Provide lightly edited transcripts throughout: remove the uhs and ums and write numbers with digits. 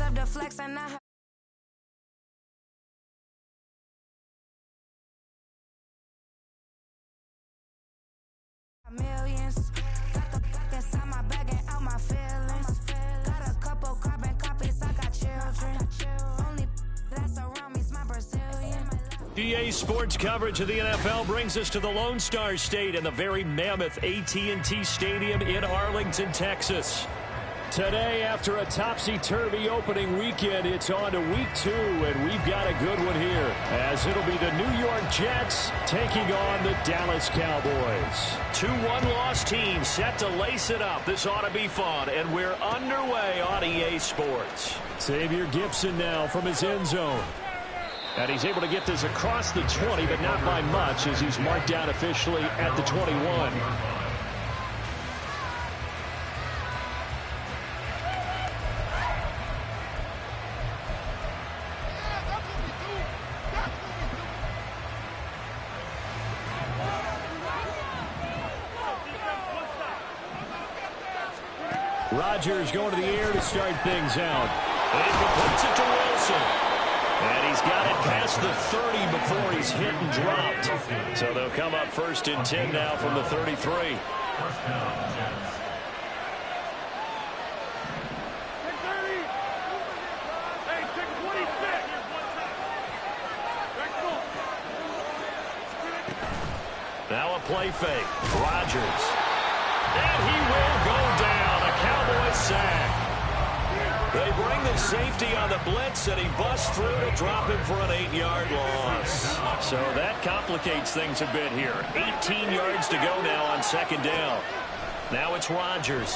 love to flex and I millions. Got the fuck inside my bag and out my feelings. Got a couple carbon copies, I got children. Only that's around me's my Brazilian. EA Sports coverage of the NFL brings us to the Lone Star State and the very mammoth AT&T Stadium in Arlington, Texas. Today, after a topsy-turvy opening weekend, it's on to week 2, and we've got a good one here, as it'll be the New York Jets taking on the Dallas Cowboys. 2 one-loss teams set to lace it up. This ought to be fun, and we're underway on EA Sports. Xavier Gipson now from his end zone. And he's able to get this across the 20, but not by much, as he's marked down officially at the 21. Rodgers going to the air to start things out. And he completes it to Wilson. And he's got it past the 30 before he's hit and dropped. So they'll come up 1st and 10 now from the 33. Now a play fake. Rodgers. And he will go down. A Cowboys sack. They bring the safety on the blitz, and he busts through to drop him for an 8-yard loss. So that complicates things a bit here. 18 yards to go now on 2nd down. Now it's Rodgers.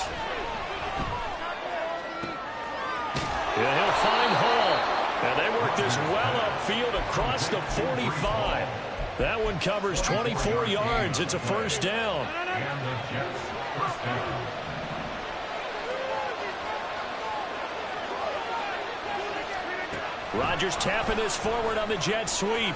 And he'll find Hall. And they work this well upfield across the 45. That one covers 24 yards. It's a 1st down. Rodgers tapping this forward on the jet sweep.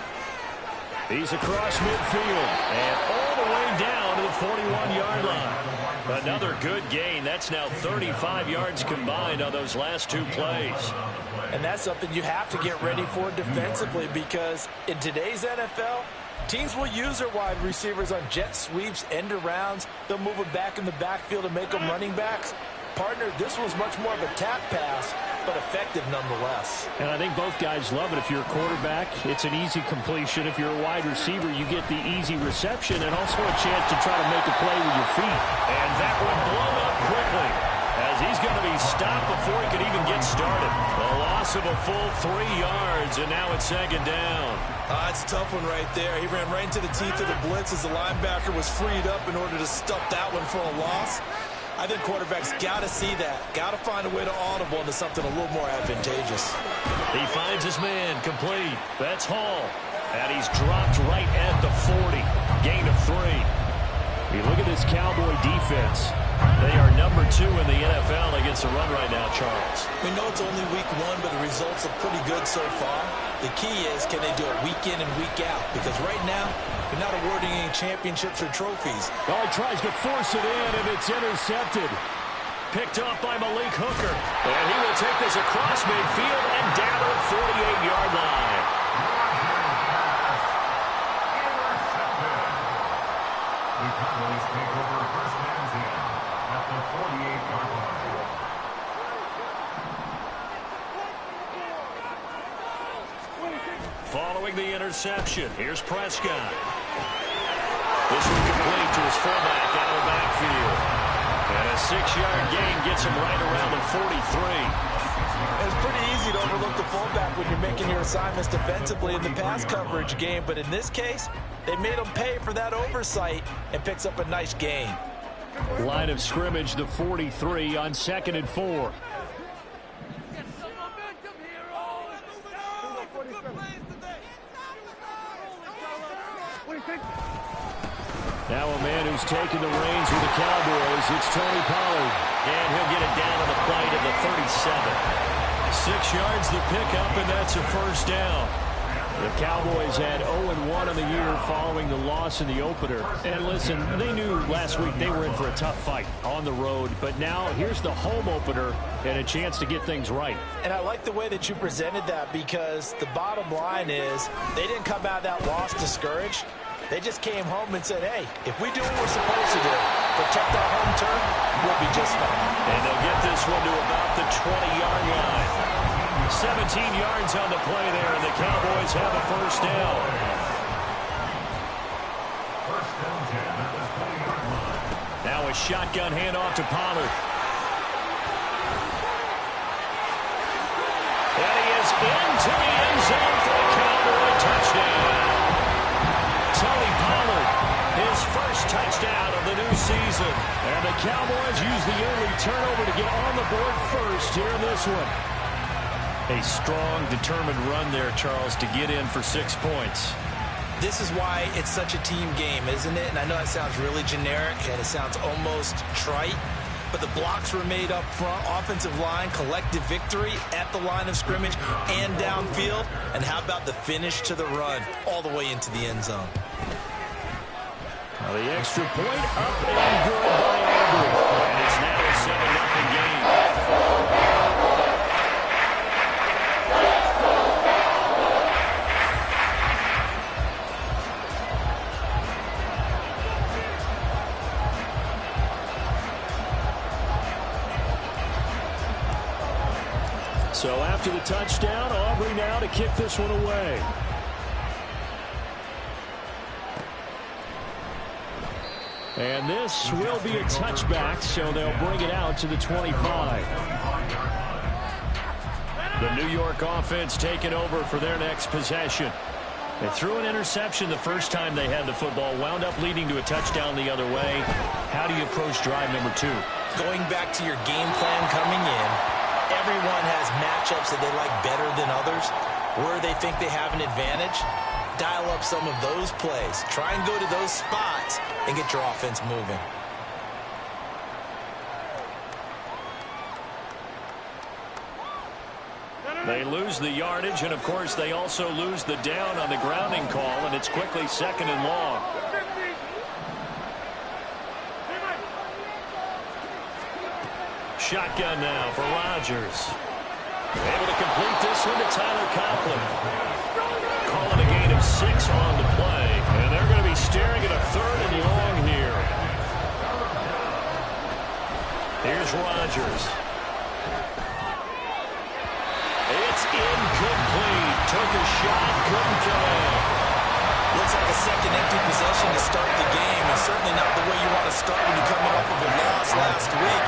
He's across midfield and all the way down to the 41-yard line. Another good gain. That's now 35 yards combined on those last 2 plays. And that's something you have to get ready for defensively, because in today's NFL, teams will use their wide receivers on jet sweeps, end arounds. They'll move them back in the backfield and make them running backs. Partner, this was much more of a tap pass, but effective nonetheless. And I think both guys love it. If you're a quarterback, it's an easy completion. If you're a wide receiver, you get the easy reception and also a chance to try to make a play with your feet. And that one blown up quickly, as he's going to be stopped before he could even get started. A loss of a full 3 yards, and now it's 2nd down. It's a tough one right there. He ran right into the teeth of the blitz as the linebacker was freed up in order to stuff that one for a loss. I think quarterbacks got to see that. Got to find a way to audible into something a little more advantageous. He finds his man complete. That's Hall. And he's dropped right at the 40. Gain of 3. You look at this Cowboy defense. They are number 2 in the NFL against the run right now, Charles. We know it's only week 1, but the results are pretty good so far. The key is, can they do it week in and week out? Because right now, they're not awarding any championships or trophies. Oh, he tries to force it in, and it's intercepted. Picked off by Malik Hooker. And he will take this across midfield and down to the 48-yard line. The Cowboys take over 1st and 10 at the 48-yard line. Following the interception, here's Prescott. This one complete to his fullback out of the backfield. And a 6-yard gain gets him right around the 43. It's pretty easy to overlook the fullback when you're making your assignments defensively in the pass coverage game, but in this case, they made him pay for that oversight and picks up a nice gain. Line of scrimmage, the 43 on 2nd and 4. Now a man who's taken the reins with the Cowboys, it's Tony Pollard. And he'll get it down to the play to the 37. 6 yards the pickup, and that's a 1st down. The Cowboys had 0-1 on the year following the loss in the opener. And listen, they knew last week they were in for a tough fight on the road. But now here's the home opener and a chance to get things right. And I like the way that you presented that, because the bottom line is they didn't come out of that loss discouraged. They just came home and said, hey, if we do what we're supposed to do, protect our home turf, we'll be just fine. And they'll get this one to about the 20-yard line. 17 yards on the play there, and the Cowboys have a first down. First down 10 at the 20-yard line. Now a shotgun handoff to Pollard. And he is into the end zone for the Cowboy touchdown. Tony Pollard, his first touchdown of the new season. And the Cowboys use the early turnover to get on the board first here in this one. A strong, determined run there, Charles, to get in for 6 points. This is why it's such a team game, isn't it? And I know it sounds really generic and it sounds almost trite, but the blocks were made up front, offensive line, collective victory at the line of scrimmage and downfield. And how about the finish to the run all the way into the end zone? Now the extra point up and good by Aubrey. And it's now a 7-0 game. So after the touchdown, Aubrey now to kick this one away. And this will be a touchback, so they'll bring it out to the 25. The New York offense taking over for their next possession. They threw an interception the first time they had the football, wound up leading to a touchdown the other way. How do you approach drive number 2? Going back to your game plan coming in, everyone has matchups that they like better than others, where they think they have an advantage. Dial up some of those plays. Try and go to those spots and get your offense moving. They lose the yardage, and of course they also lose the down on the grounding call, and it's quickly 2nd and long. Shotgun now for Rodgers. Able to complete this one to Tyler Conklin. Calling a gain of 6 on the play, and they're going to be staring at a 3rd and long here. Here's Rodgers. It's incomplete. Took a shot, couldn't connect. Looks like a second empty possession to start the game, and certainly not the way you want to start when you're coming off of a loss last week.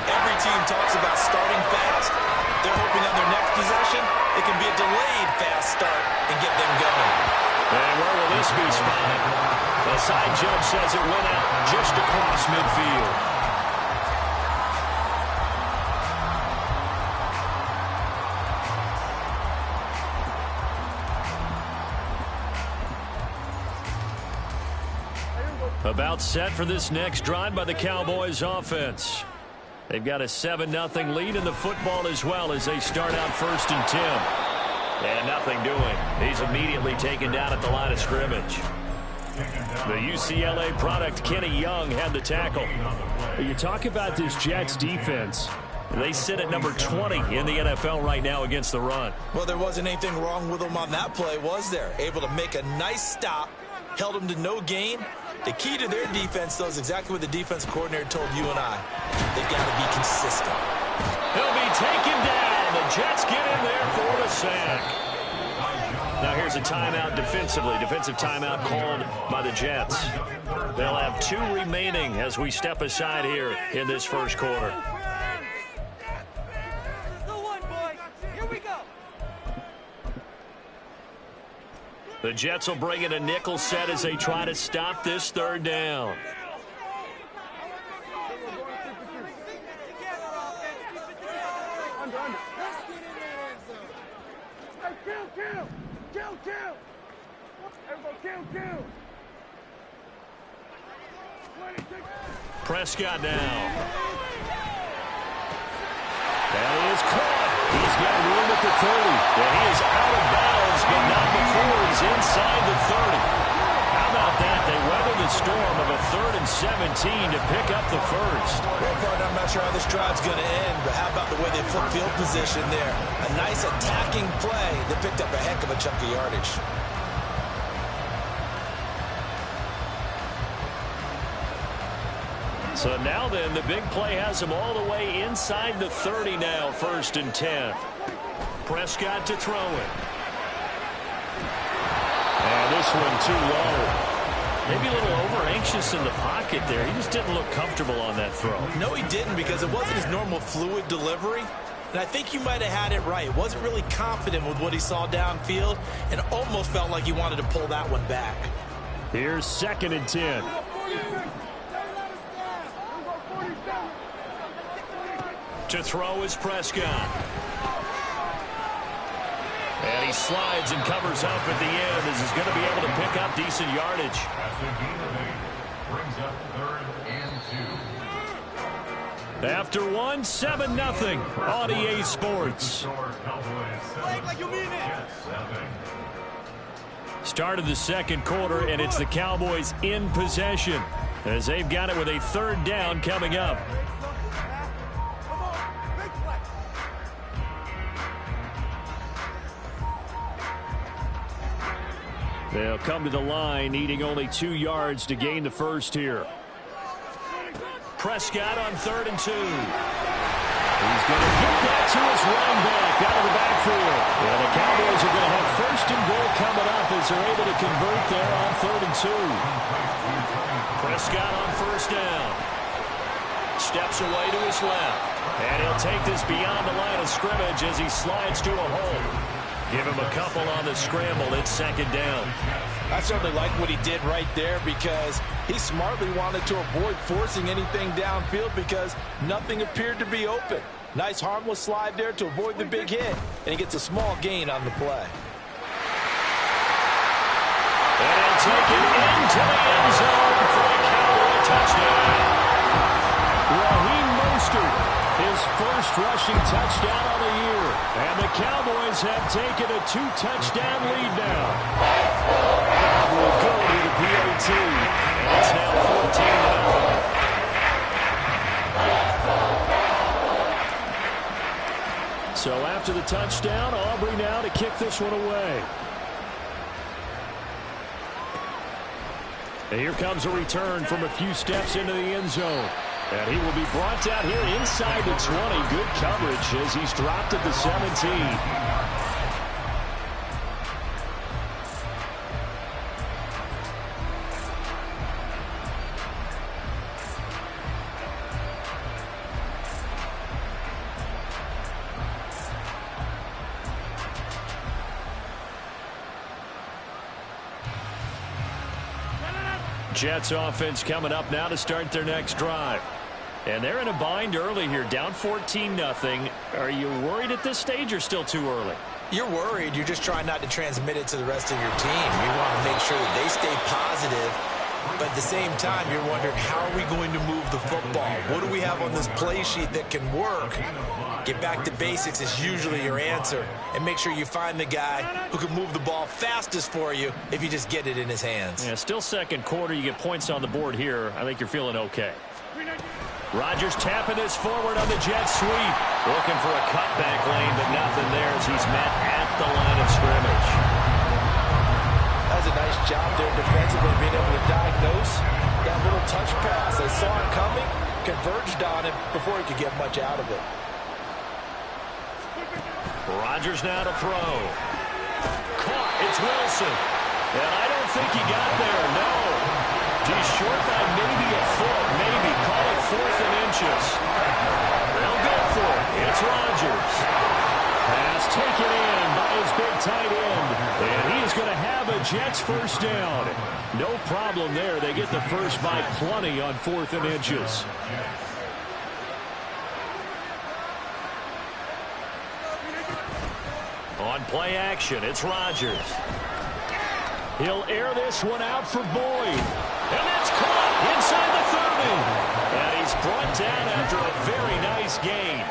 Every team talks about starting fast. They're hoping on their next possession, it can be a delayed fast start and get them going. And where will this be spotted? The side judge says it went out just across midfield. About set for this next drive by the Cowboys offense. They've got a 7-0 lead in the football as well as they start out 1st and 10. And nothing doing. He's immediately taken down at the line of scrimmage. The UCLA product, Kenny Young, had the tackle. You talk about this Jets defense. They sit at number 20 in the NFL right now against the run. Well, there wasn't anything wrong with them on that play, was there? Able to make a nice stop, held them to no gain. The key to their defense, though, is exactly what the defensive coordinator told you and I. They've got to be consistent. He'll be taken down. The Jets get in there for the sack. Now here's a timeout defensively. Defensive timeout called by the Jets. They'll have 2 remaining as we step aside here in this first quarter. The Jets will bring in a nickel set as they try to stop this 3rd down. Prescott now. That is caught. He's got room at the 30. And he is out of bounds, but not before he's inside the 30. How about that? They weather the storm of a 3rd and 17 to pick up the first. Well, partner, I'm not sure how this drive's going to end, but how about the way they flip field position there? A nice attacking play that picked up a heck of a chunk of yardage. So now then, the big play has him all the way inside the 30 now, 1st and 10. Prescott to throw it. And this one too low. Maybe a little over-anxious in the pocket there. He just didn't look comfortable on that throw. No, he didn't, because it wasn't his normal fluid delivery. And I think you might have had it right. Wasn't really confident with what he saw downfield and almost felt like he wanted to pull that one back. Here's 2nd and 10. To throw is Prescott. And he slides and covers up at the end as he's going to be able to pick up decent yardage. That's the gain of 8. Brings up 3rd and 2. After 1, 7-0 on EA Sports. Start of the 2nd quarter, and it's the Cowboys in possession as they've got it with a 3rd down coming up. They'll come to the line, needing only 2 yards to gain the first here. Prescott on 3rd and 2. He's going to get that to his running back out of the backfield. And the Cowboys are going to have 1st and goal coming up as they're able to convert there on 3rd and 2. Prescott on 1st down. Steps away to his left. And he'll take this beyond the line of scrimmage as he slides to a hole. Give him a couple on the scramble. It's 2nd down. I certainly like what he did right there, because he smartly wanted to avoid forcing anything downfield because nothing appeared to be open. Nice harmless slide there to avoid the big hit, and he gets a small gain on the play. And he'll take it into the end zone for a Cowboy touchdown. Raheem Mostert, his first rushing touchdown on the year. And the Cowboys have taken a 2-touchdown lead now. Will go to the PAT. And it's now 14-0. So after the touchdown, Aubrey now to kick this one away. And here comes a return from a few steps into the end zone. And he will be brought down here inside the 20. Good coverage as he's dropped at the 17. Jets offense coming up now to start their next drive. And they're in a bind early here, down 14-0. Are you worried at this stage or still too early? You're worried. You're just trying not to transmit it to the rest of your team. You want to make sure that they stay positive. But at the same time, you're wondering, how are we going to move the football? What do we have on this play sheet that can work? Get back to basics is usually your answer. And make sure you find the guy who can move the ball fastest for you if you just get it in his hands. Yeah, still 2nd quarter. You get points on the board here. I think you're feeling okay. Rodgers tapping this forward on the jet sweep. Looking for a cutback lane, but nothing there as he's met at the line of scrimmage. That's a nice job there defensively, being able to diagnose that little touch pass. They saw it coming, converged on it before he could get much out of it. Rodgers now to throw. Caught. It's Wilson. And I don't think he got there, no. He's short by maybe a foot, maybe. Call it 4th and inches. They'll go for it. It's Rodgers. Pass taken in by his big tight end. And he is going to have a Jets 1st down. No problem there. They get the first by plenty on 4th and inches. On play action, it's Rodgers. He'll air this one out for Boyd. And it's caught inside the 30. And he's brought down after a very nice gain.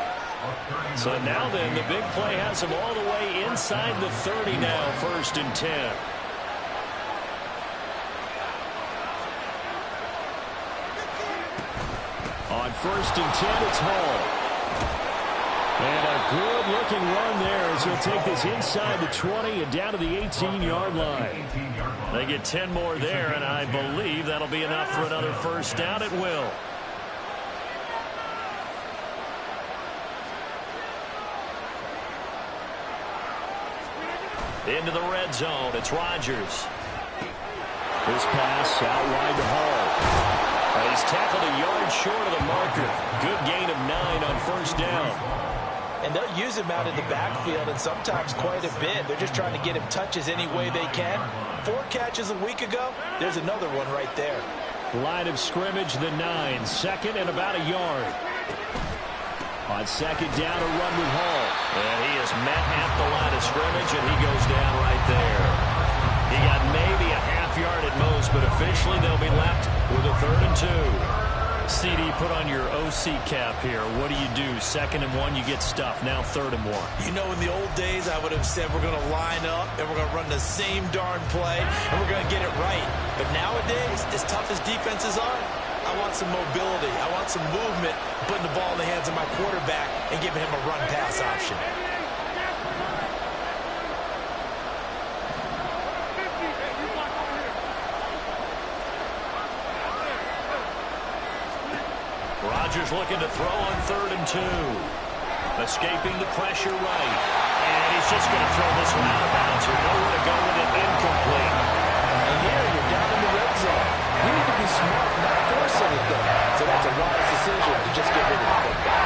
So now then, the big play has him all the way inside the 30 now, 1st and 10. On 1st and 10, it's Hall. And a good-looking run there as he'll take this inside the 20 and down to the 18-yard line. They get 10 more there, and I believe that'll be enough for another 1st down. It will. Into the red zone. It's Rodgers. This pass out wide to Hall. And he's tackled a yard short of the marker. Good gain of 9 on 1st down. And they'll use him out in the backfield, and sometimes quite a bit. They're just trying to get him touches any way they can. 4 catches a week ago. There's another one right there. Line of scrimmage, the 9. 2nd and about a yard. On 2nd down, a run with Hall. And he is met at the line of scrimmage, and he goes down right there. He got maybe a half yard at most, but officially they'll be left with a 3rd and 2. CD, put on your OC cap here. What do you do? 2nd and 1, you get stuffed. Now 3rd and 1. You know, in the old days, I would have said we're going to line up and we're going to run the same darn play and we're going to get it right. But nowadays, as tough as defenses are, I want some mobility. I want some movement, putting the ball in the hands of my quarterback and giving him a run-pass option. Rodgers looking to throw on 3rd and 2. Escaping the pressure right. And he's just going to throw this one out of bounds. There's nowhere to go with it. Incomplete. And here, you're down in the red zone. You need to be smart and not force anything. So that's a wise decision to just get rid of the football.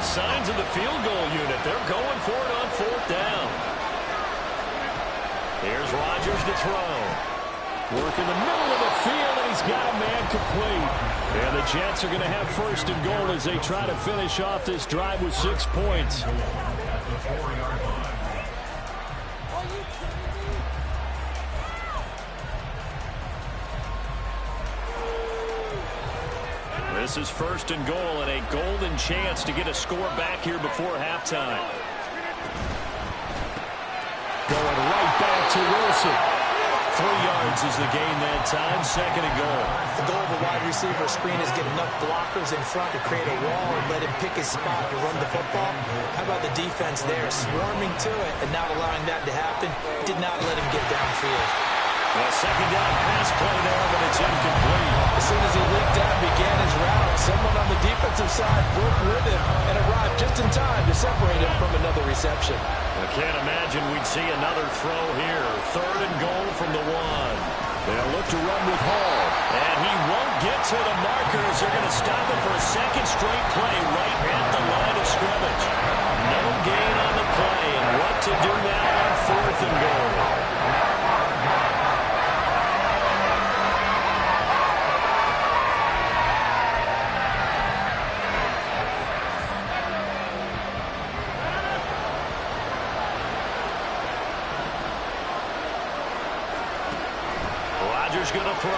Signs of the field goal unit. They're going for it on 4th down. Here's Rodgers to throw. Work in the middle of the field, and he's got a man complete. And the Jets are going to have 1st and goal as they try to finish off this drive with 6 points. This is 1st and goal and a golden chance to get a score back here before halftime. Going right back to Wilson. 3 yards is the gain that time. 2nd and goal. The goal of a wide receiver screen is get enough blockers in front to create a wall and let him pick his spot to run the football. How about the defense there, swarming to it and not allowing that to happen? Did not let him get downfield. A 2nd down pass play there, but it's incomplete. As soon as he leaped out and began his route, someone on the defensive side broke with him and arrived just in time to separate him from another reception. I can't imagine we'd see another throw here. 3rd and goal from the 1. They'll look to run with Hall. And he won't get to the markers. They're going to stop him for a 2nd straight play right at the line of scrimmage. No gain on the play. And what to do now on 4th and goal? Rodgers going to throw.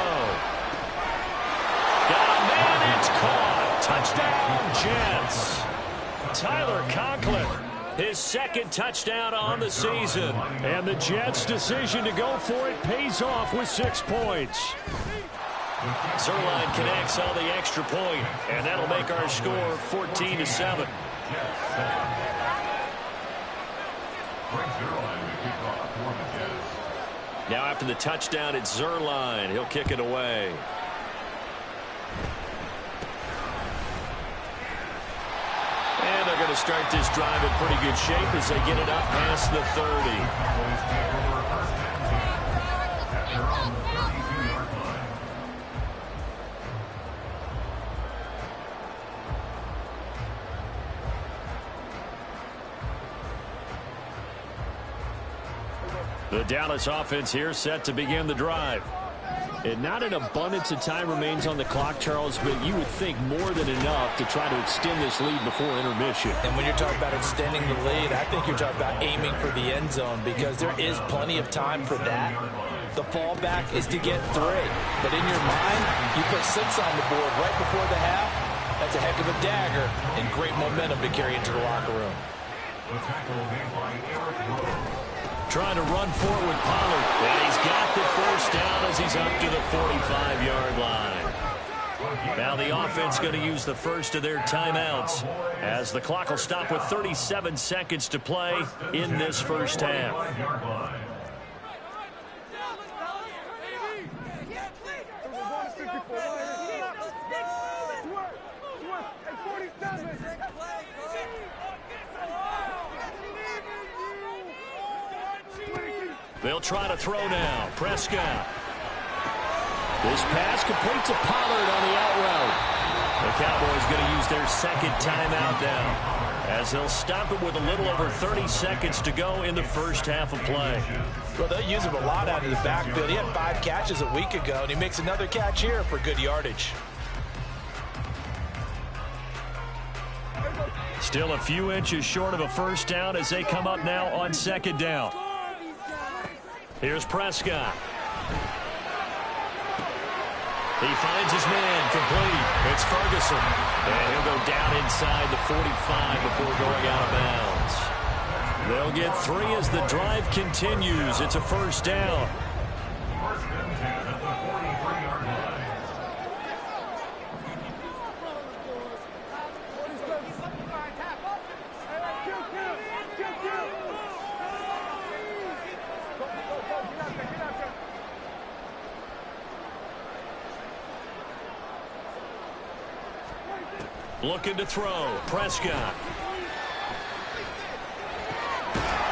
Got a man, it's caught. Touchdown, Jets. Tyler Conklin, his 2nd touchdown on the season. And the Jets' decision to go for it pays off with 6 points. Zerline connects on the extra point, and that'll make our score 14-7. Now after the touchdown, it's Zerline. He'll kick it away. And they're going to start this drive in pretty good shape as they get it up past the 30. The Dallas offense here set to begin the drive. And not an abundance of time remains on the clock, Charles, but you would think more than enough to try to extend this lead before intermission. And when you're talking about extending the lead, I think you're talking about aiming for the end zone because there is plenty of time for that. The fallback is to get 3. But in your mind, you put 6 on the board right before the half. That's a heck of a dagger and great momentum to carry into the locker room. Trying to run forward with Pollard. And he's got the first down as he's up to the 45-yard line. Now the offense going to use the first of their timeouts as the clock will stop with 37 seconds to play in this first half. They'll try to throw now. Prescott. This pass complete to Pollard on the out route. The Cowboys going to use their second timeout now as they'll stop it with a little over 30 seconds to go in the first half of play. Well, they'll use him a lot out of the backfield. He had 5 catches a week ago, and he makes another catch here for good yardage. Still a few inches short of a first down as they come up now on second down. Here's Prescott. He finds his man complete. It's Ferguson. And he'll go down inside the 45 before going out of bounds. They'll get 3 as the drive continues. It's a first down. Looking to throw. Prescott.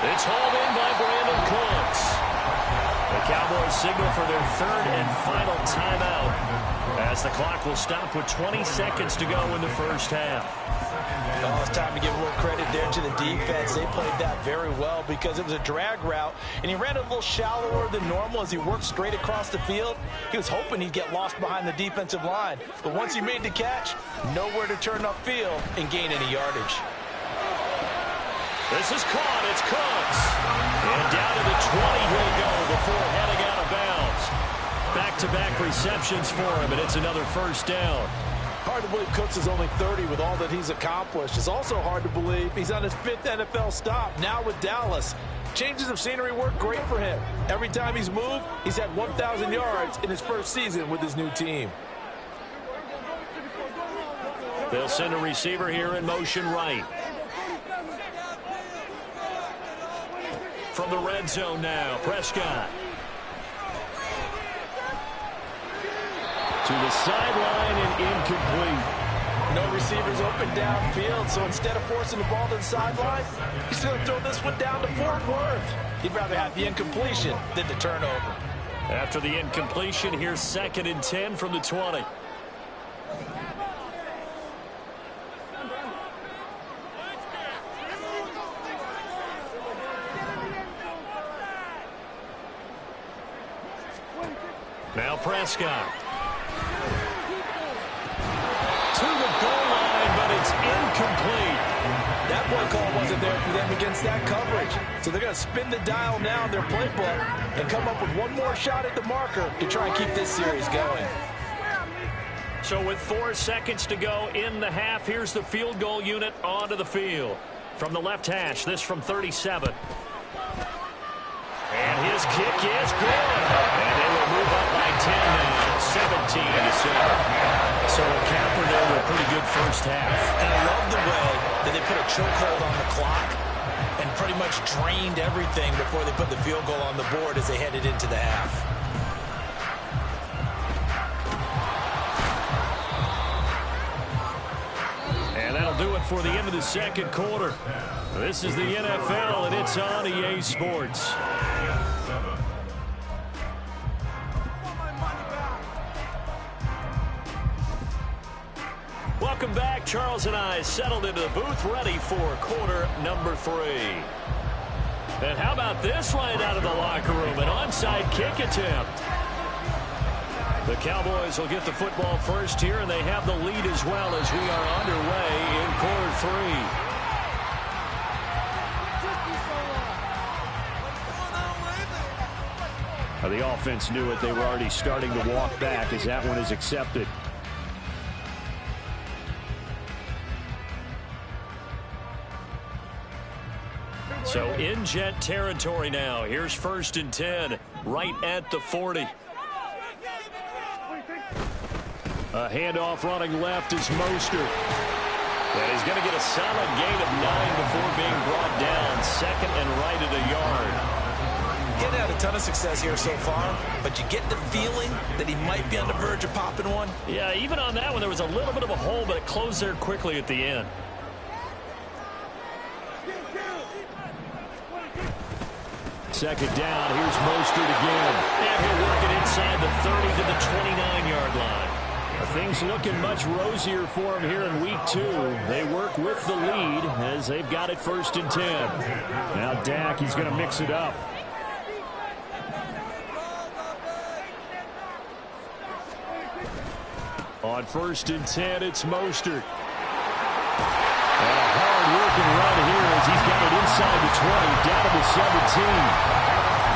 It's hauled in by Brandon Cooks. The Cowboys signal for their 3rd and final timeout as the clock will stop with 20 seconds to go in the first half. Oh, it's time to give more credit there to the defense. They played that very well because it was a drag route, and he ran a little shallower than normal as he worked straight across the field. He was hoping he'd get lost behind the defensive line, but once he made the catch, nowhere to turn upfield and gain any yardage. This is caught. It's Cooks. And down to the 20 he'll go before heading out of bounds. Back-to-back receptions for him, and it's another first down. Hard to believe Cooks is only 30 with all that he's accomplished. It's also hard to believe he's on his 5th NFL stop, now with Dallas. Changes of scenery work great for him. Every time he's moved, he's had 1,000 yards in his first season with his new team. They'll send a receiver here in motion right. From the red zone now, Prescott. To the sideline and incomplete. No receivers open downfield, so instead of forcing the ball to the sideline, he's going to throw this one down to Fort Worth. He'd rather have the incompletion than the turnover. After the incompletion, here's 2nd and 10 from the 20. Now Prescott. To the goal line, but it's incomplete. That play call wasn't there for them against that coverage. So they're going to spin the dial now in their playbook and come up with one more shot at the marker to try and keep this series going. So with 4 seconds to go in the half, here's the field goal unit onto the field. From the left hash, this from 37. And his kick is good. And they will move up by 10 now, 17-7. So a capper there with a pretty good first half. And I love the way that they put a chokehold on the clock and pretty much drained everything before they put the field goal on the board as they headed into the half. And that'll do it for the end of the second quarter. This is the NFL, and it's on EA Sports. Welcome back. Charles and I settled into the booth ready for quarter number 3. And how about this right out of the locker room? An onside kick attempt. The Cowboys will get the football first here, and they have the lead as well as we are underway in quarter 3. The offense knew it. They were already starting to walk back as that one is accepted. So in Jet territory now. Here's 1st and 10 right at the 40. A handoff running left is Mostert. And he's going to get a solid gain of 9 before being brought down. 2nd and right at a yard. Getting had a ton of success here so far, but you get the feeling that he might be on the verge of popping one. Yeah, even on that one, there was a little bit of a hole, but it closed there quickly at the end. Second down, here's Mostert again. And he'll work it inside the 30 to the 29-yard line. Things looking much rosier for him here in week 2. They work with the lead as they've got it 1st and 10. Now Dak, he's going to mix it up. On 1st and 10, it's Mostert. And a hard-working run here as he's got it inside the 20, down to the 17.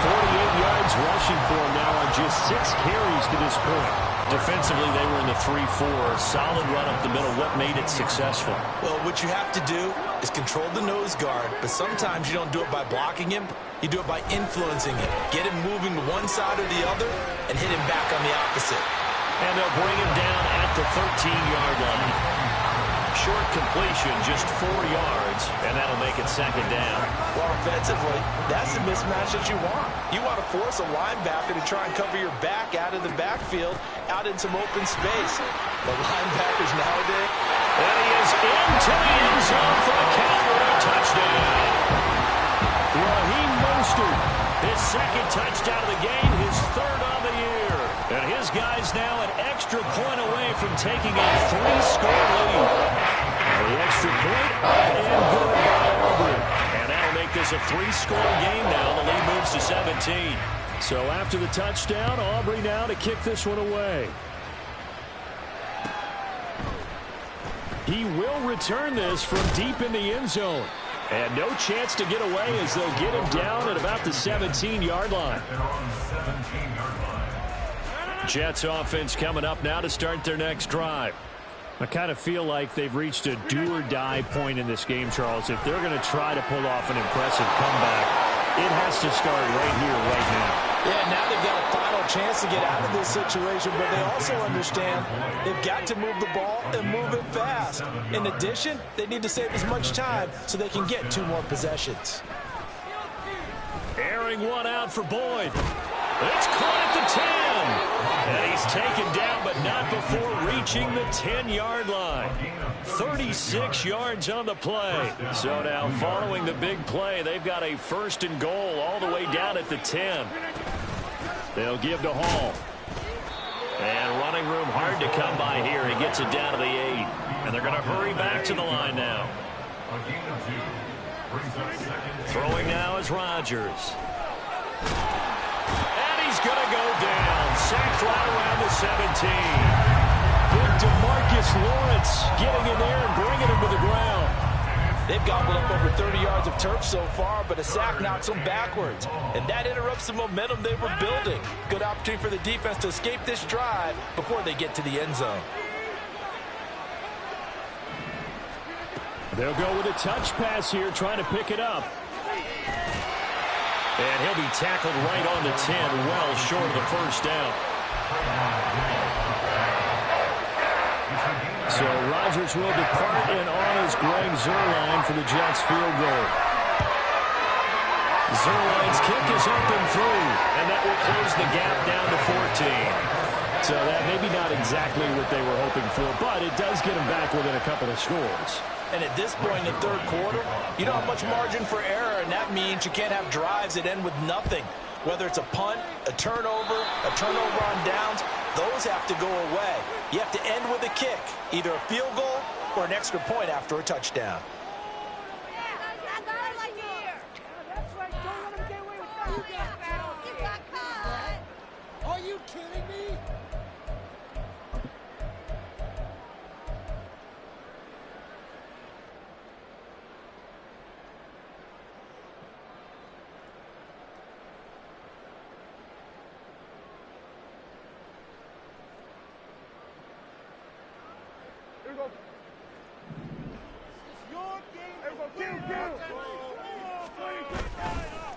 48 yards rushing for him now on just 6 carries to this point. Defensively, they were in the 3-4. Solid run up the middle. What made it successful? Well, what you have to do is control the nose guard, but sometimes you don't do it by blocking him. You do it by influencing him. Get him moving to one side or the other and hit him back on the opposite. And they'll bring him down at the 13-yard line. Short completion, just 4 yards, and that'll make it 2nd down. Well, offensively, that's the mismatch that you want. You want to force a linebacker to try and cover your back out of the backfield, out in some open space. The linebackers nowadays. And he is into the end zone for a Cowboy touchdown. Raheem Mostert, his 2nd touchdown of the game, his 3rd on the year. And his guy's now an extra point away from taking a 3-score lead. The extra point up and good by Aubrey. And that'll make this a 3-score game now. The lead moves to 17. So after the touchdown, Aubrey now to kick this one away. He will return this from deep in the end zone. And no chance to get away as they'll get him down at about the 17-yard line. Jets offense coming up now to start their next drive. I kind of feel like they've reached a do-or-die point in this game, Charles. If they're going to try to pull off an impressive comeback, it has to start right here, right now. Yeah, now they've got a final chance to get out of this situation, but they also understand they've got to move the ball and move it fast. In addition, they need to save as much time so they can get 2 more possessions. Airing one out for Boyd. It's caught at the 10. And he's taken down, but not before reaching the 10-yard line. 36 yards on the play. So now following the big play, they've got a 1st and goal all the way down at the 10. They'll give to Hall. And running room hard to come by here. He gets it down to the 8. And they're going to hurry back to the line now. Throwing now is Rodgers. And he's going to go down. Sacked right around the 17. Good DeMarcus Lawrence getting in there and bringing him to the ground. They've gobbled up over 30 yards of turf so far, but a sack knocks them backwards. And that interrupts the momentum they were building. Good opportunity for the defense to escape this drive before they get to the end zone. They'll go with a touch pass here, trying to pick it up. And he'll be tackled right on the 10, well short of the 1st down. So Rodgers will depart, and on is Greg Zuerlein for the Jets field goal. Zuerlein's kick is up and through, and that will close the gap down to 14. So that maybe not exactly what they were hoping for, but it does get them back within a couple of scores. And at this point in the 3rd quarter, you don't have much margin for error, and that means you can't have drives that end with nothing. Whether it's a punt, a turnover on downs, those have to go away. You have to end with a kick, either a field goal or an extra point after a touchdown. Are you kidding me?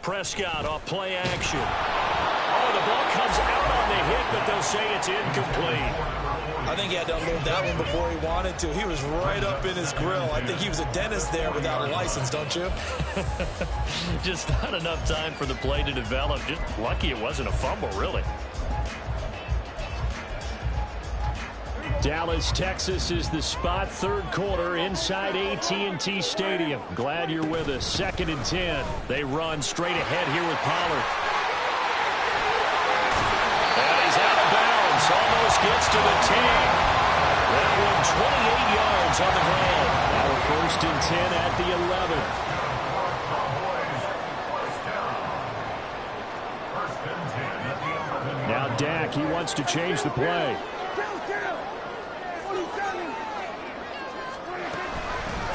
Prescott off play action. Oh, the ball comes out on the hit, but they'll say it's incomplete. I think he had to unload that one before he wanted to. He was right up in his grill. I think he was a dentist there without a license, don't you? Just not enough time for the play to develop. Just lucky it wasn't a fumble, really. Dallas, Texas is the spot, third quarter inside AT&T Stadium. Glad you're with us. 2nd and 10. They run straight ahead here with Pollard. And he's out of bounds. Almost gets to the 10. That one 28 yards on the ground. Now 1st and 10 at the 11. Now Dak, he wants to change the play.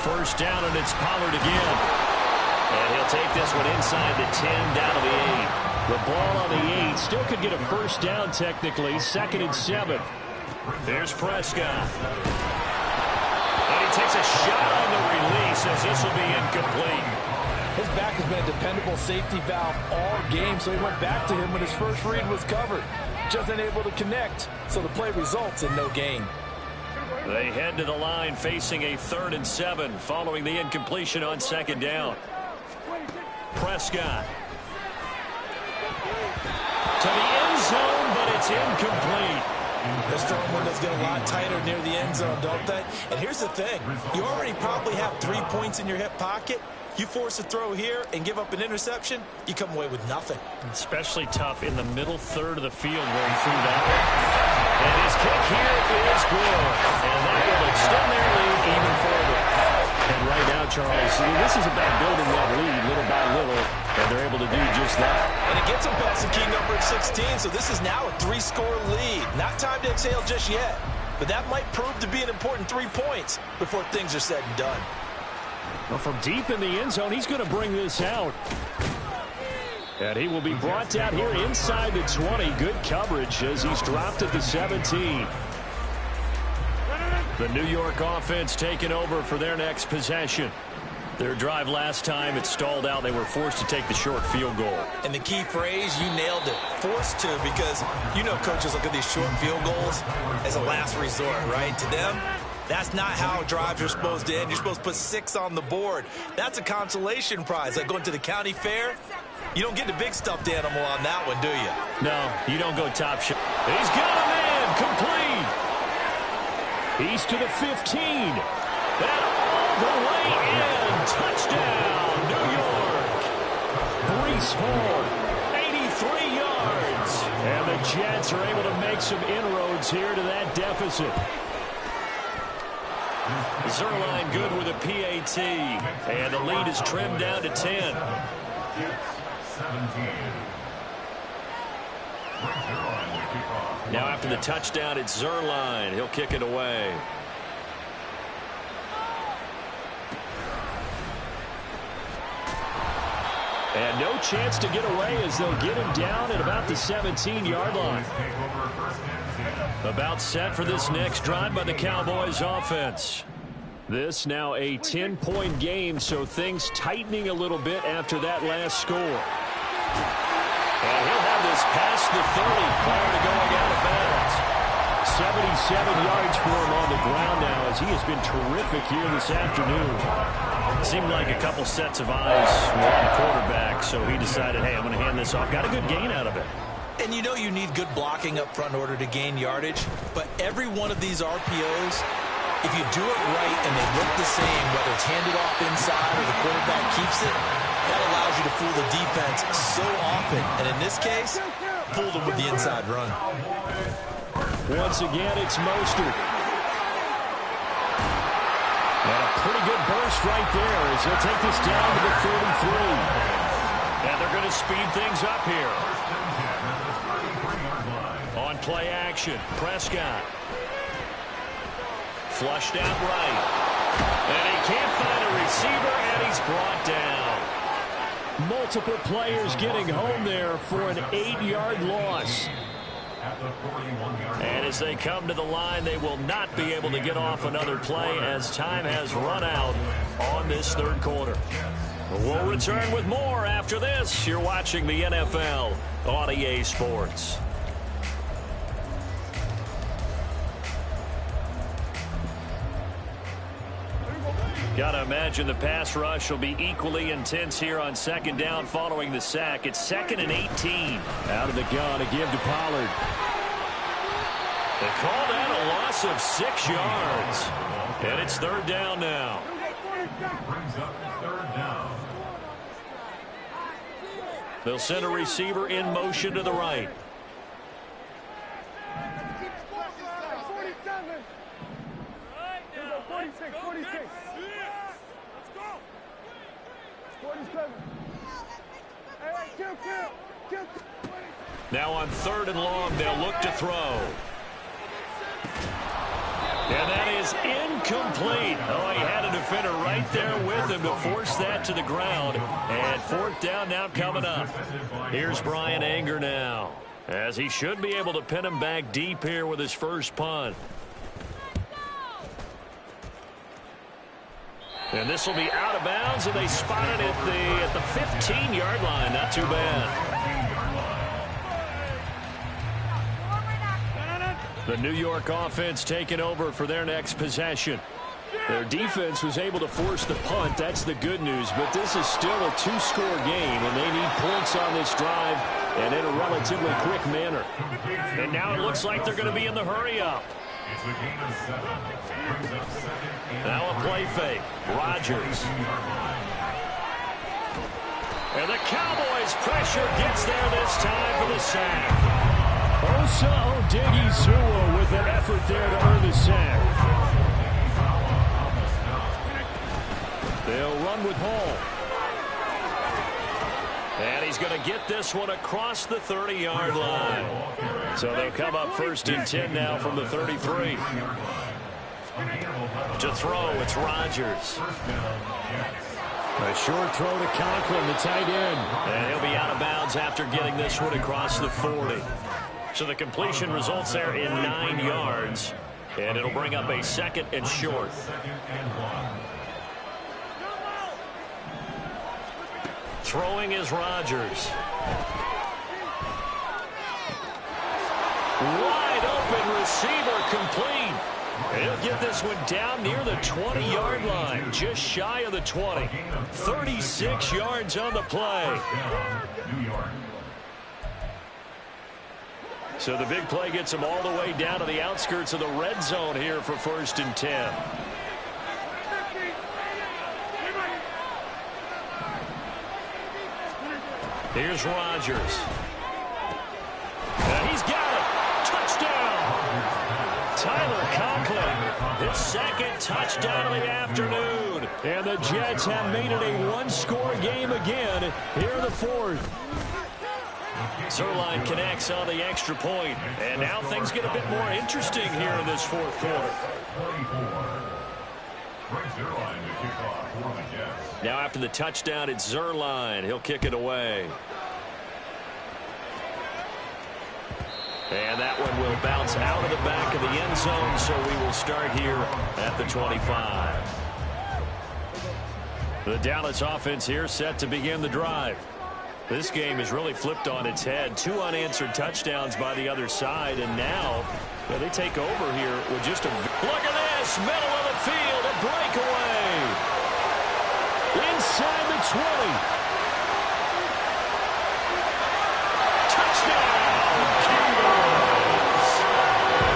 First down, and it's Pollard again. And he'll take this one inside the 10, down to the 8. The ball on the 8. Still could get a first down technically. 2nd and 7. There's Prescott. And he takes a shot on the release as this will be incomplete. His back has been a dependable safety valve all game, so he went back to him when his first read was covered. Just unable to connect, so the play results in no gain. They head to the line facing a 3rd and 7 following the incompletion on 2nd down. Prescott. To the end zone, but it's incomplete. The strong windows get a lot tighter near the end zone, don't they? And here's the thing. You already probably have 3 points in your hip pocket. You force a throw here and give up an interception, you come away with nothing. Especially tough in the middle third of the field where he threw that. And his kick here is good. And that will extend their lead even further. And right now, Charles, this is about building that lead little by little, and they're able to do just that. And it gets them past the key number of 16, so this is now a 3-score lead. Not time to exhale just yet, but that might prove to be an important 3 points before things are said and done. Well, from deep in the end zone, he's going to bring this out. And he will be brought down here inside the 20. Good coverage as he's dropped at the 17. The New York offense taking over for their next possession. Their drive last time, it stalled out. They were forced to take the short field goal. And the key phrase, you nailed it, forced to, because you know coaches look at these short field goals as a last resort, right? To them, that's not how drives are supposed to end. You're supposed to put 6 on the board. That's a consolation prize. Like going to the county fair, you don't get the big stuffed animal on that one, do you? No, you don't go top shot. He's got a man, complete. He's to the 15. And all the way in. Touchdown, New York. Breece Hall, 83 yards. And the Jets are able to make some inroads here to that deficit. Zerline good with a PAT. And the lead is trimmed down to 10. Now after the touchdown, it's Zerline. He'll kick it away. And no chance to get away as they'll get him down at about the 17-yard line. About set for this next drive by the Cowboys offense. This now a 10-point game, so things tightening a little bit after that last score. And he'll have this past the 30 prior to going out of bounds. 77 yards for him on the ground now as he has been terrific here this afternoon. Seemed like a couple sets of eyes were on the quarterback, so he decided, hey, I'm going to hand this off. Got a good gain out of it. And you know you need good blocking up front in order to gain yardage, but every one of these RPOs, if you do it right and they look the same, whether it's handed off inside or the quarterback keeps it, that allows you to fool the defense so often. And in this case, fool them with the inside run. Once again, it's Mostert. And a pretty good burst right there as he'll take this down to the 33. And they're going to speed things up here. On play action, Prescott. Flushed out right. And he can't find a receiver, and he's brought down. Multiple players getting home there for an 8-yard loss. And as they come to the line, they will not be able to get off another play as time has run out on this third quarter. We'll return with more after this. You're watching the NFL on EA Sports. Got to imagine the pass rush will be equally intense here on second down following the sack. It's 2nd and 18. Out of the gun to give to Pollard. They call that a loss of 6 yards. And it's 3rd down now. Brings up 3rd down. They'll send a receiver in motion to the right. Now on 3rd and long, they'll look to throw. And that is incomplete. Oh, he had a defender right there with him to force that to the ground. And 4th down now coming up. Here's Brian Anger now, as he should be able to pin him back deep here with his first punt. And this will be out of bounds, and they spot it at the 15-yard line. Not too bad. The New York offense taking over for their next possession. Their defense was able to force the punt. That's the good news. But this is still a 2-score game, and they need points on this drive and in a relatively quick manner. And now it looks like they're going to be in the hurry-up. It's a gain of 7. Brings up 2nd and Now a play fake. Rodgers. And the Cowboys' pressure gets there this time for the sack. Osa Odighizuwa with an effort there to earn the sack. They'll run with Hall. And he's going to get this one across the 30-yard line. So they'll come up 1st and 10 now from the 33. To throw, it's Rodgers. A short throw to Conklin, the tight end. And he'll be out of bounds after getting this one across the 40. So the completion results there in 9 yards. And it'll bring up a 2nd and short. Throwing is Rodgers. Wide open receiver complete. He'll get this one down near the 20-yard line, just shy of the 20. 36 yards on the play. So the big play gets him all the way down to the outskirts of the red zone here for 1st and 10. Here's Rodgers. And he's got it. Touchdown. Tyler Conklin, his 2nd touchdown of the afternoon. And the Jets have made it a 1-score game again here in the 4th. Zerline connects on the extra point. And now things get a bit more interesting here in this 4th quarter. Now after the touchdown, it's Zerline. He'll kick it away. And that one will bounce out of the back of the end zone, so we will start here at the 25. The Dallas offense here set to begin the drive. This game is really flipped on its head. 2 unanswered touchdowns by the other side, and now they take over here with just a... Look at this! Middle of the field, a breakaway! Inside the 20. Touchdown! Cowboys!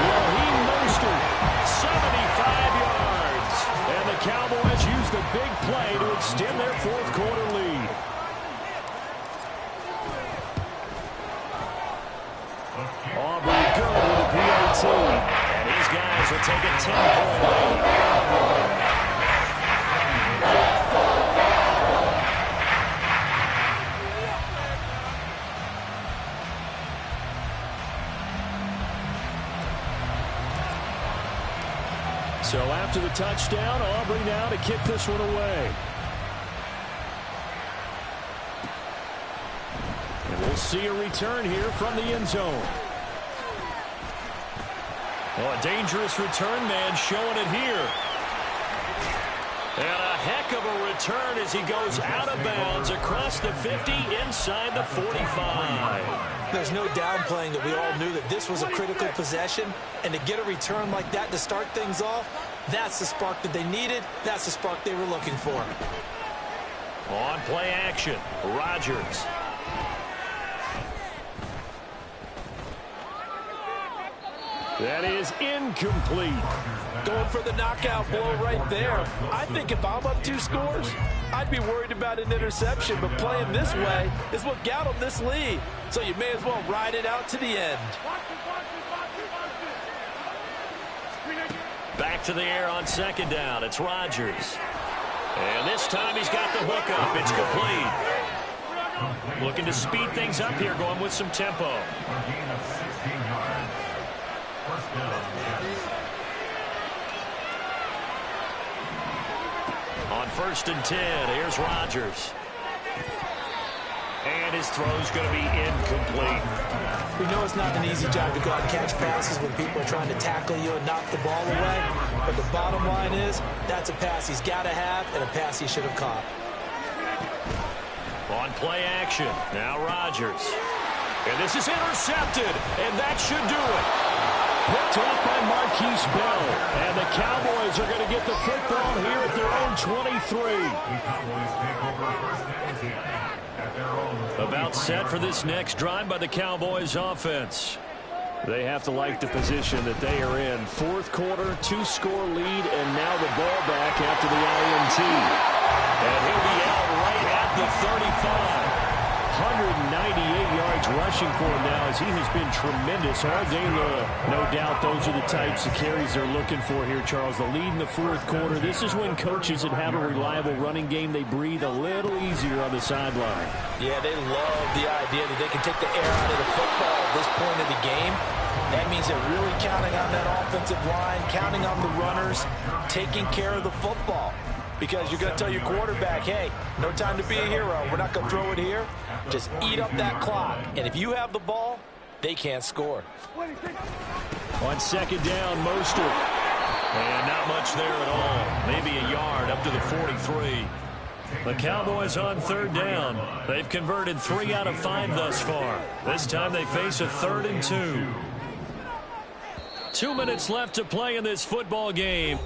Raheem Mostert, 75 yards. And the Cowboys use the big play to extend their 4th quarter lead. Aubrey good with a PAT. And these guys will take a 10-point lead. So after the touchdown, Aubrey now to kick this one away. And we'll see a return here from the end zone. Oh, a dangerous return man showing it here. And a heck of a return as he goes out of bounds across the 50 inside the 45. There's no downplaying that we all knew that this was a critical possession, and to get a return like that to start things off, that's the spark that they needed. That's the spark they were looking for. On play action, Rodgers. That is incomplete. Going for the knockout blow right there. I think if I'm up 2 scores, I'd be worried about an interception, but playing this way is what got them this lead. So you may as well ride it out to the end. Back to the air on second down. It's Rodgers. And this time he's got the hook up. It's complete. Looking to speed things up here, going with some tempo. A gain of 16 yards. First down, Jets. On 1st and 10, here's Rodgers. And his throw's going to be incomplete. We know it's not an easy job to go out and catch passes when people are trying to tackle you and knock the ball away. But the bottom line is, that's a pass he's got to have and a pass he should have caught. On play action, now Rodgers. And this is intercepted, and that should do it. Picked off by Marquise Bell. And the Cowboys are going to get the football here at their own 23. The Cowboys take over first and 10 at their own 20. About set for this next drive by the Cowboys offense. They have to like the position that they are in. 4th quarter, 2-score lead, and now the ball back after the INT. And he'll be out right at the 35. 198 yards rushing for him now as he has been tremendous all day long. No doubt those are the types of carries they're looking for here, Charles. The lead in the 4th quarter. This is when coaches that have a reliable running game, they breathe a little easier on the sideline. Yeah, they love the idea that they can take the air out of the football at this point of the game. That means they're really counting on that offensive line, counting on the runners, taking care of the football. Because you're going to tell your quarterback, hey, no time to be a hero. We're not going to throw it here. Just eat up that clock. And if you have the ball, they can't score. On 2nd down, Mostert. And not much there at all. Maybe a yard up to the 43. The Cowboys on 3rd down. They've converted 3 out of 5 thus far. This time they face a 3rd and 2. 2 minutes left to play in this football game.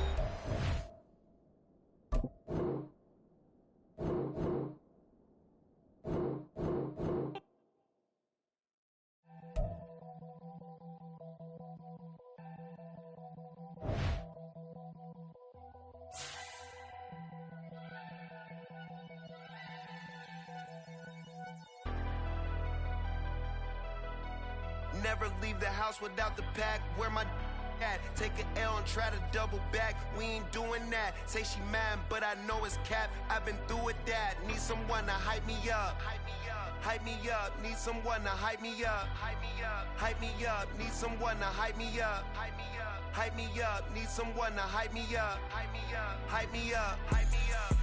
Never leave the house without the pack. Where my at? Take an L and try to double back. We ain't doing that. Say she mad, but I know it's cap. I've been through with that. Need someone to hype me up. Hype me up. Need someone to hype me up. Hype me up. Hype me up. Need someone to hype me up. Hype me up. Hype me up. Need someone to hype me up. Hype me up. Hype me up. Hype me up.